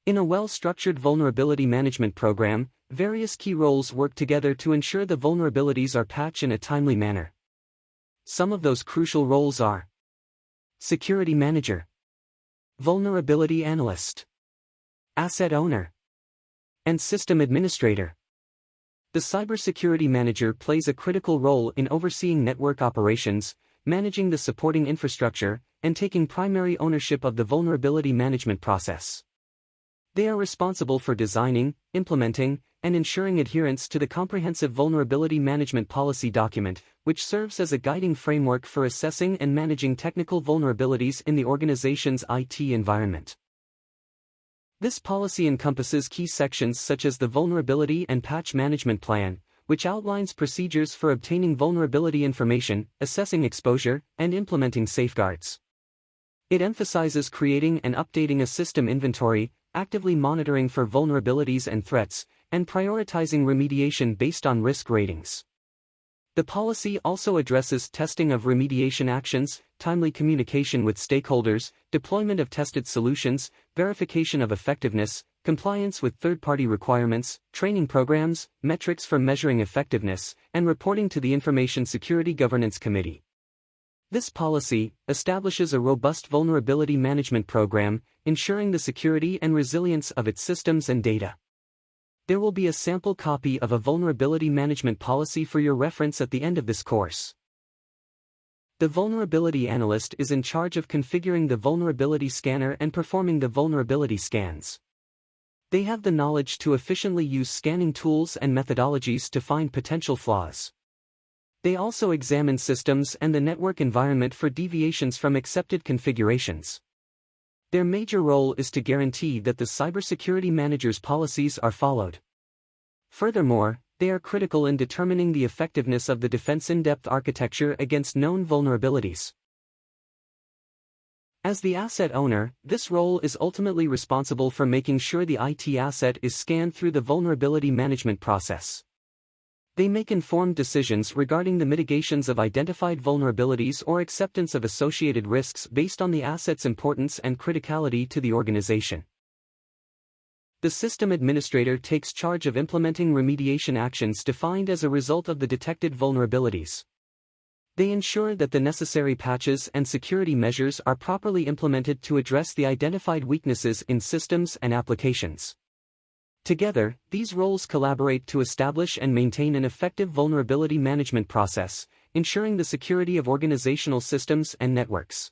In a well-structured vulnerability management program, various key roles work together to ensure the vulnerabilities are patched in a timely manner. Some of those crucial roles are Security Manager, Vulnerability Analyst, Asset Owner, and System Administrator. The Cybersecurity Manager plays a critical role in overseeing network operations, managing the supporting infrastructure, and taking primary ownership of the vulnerability management process. They are responsible for designing, implementing, and ensuring adherence to the Comprehensive Vulnerability Management Policy document, which serves as a guiding framework for assessing and managing technical vulnerabilities in the organization's IT environment. This policy encompasses key sections such as the Vulnerability and Patch Management Plan, which outlines procedures for obtaining vulnerability information, assessing exposure, and implementing safeguards. It emphasizes creating and updating a system inventory, actively monitoring for vulnerabilities and threats, and prioritizing remediation based on risk ratings. The policy also addresses testing of remediation actions, timely communication with stakeholders, deployment of tested solutions, verification of effectiveness, compliance with third-party requirements, training programs, metrics for measuring effectiveness, and reporting to the Information Security Governance Committee. This policy establishes a robust vulnerability management program, ensuring the security and resilience of its systems and data. There will be a sample copy of a vulnerability management policy for your reference at the end of this course. The Vulnerability Analyst is in charge of configuring the vulnerability scanner and performing the vulnerability scans. They have the knowledge to efficiently use scanning tools and methodologies to find potential flaws. They also examine systems and the network environment for deviations from accepted configurations. Their major role is to guarantee that the cybersecurity manager's policies are followed. Furthermore, they are critical in determining the effectiveness of the defense in-depth architecture against known vulnerabilities. As the asset owner, this role is ultimately responsible for making sure the IT asset is scanned through the vulnerability management process. They make informed decisions regarding the mitigations of identified vulnerabilities or acceptance of associated risks based on the asset's importance and criticality to the organization. The system administrator takes charge of implementing remediation actions defined as a result of the detected vulnerabilities. They ensure that the necessary patches and security measures are properly implemented to address the identified weaknesses in systems and applications. Together, these roles collaborate to establish and maintain an effective vulnerability management process, ensuring the security of organizational systems and networks.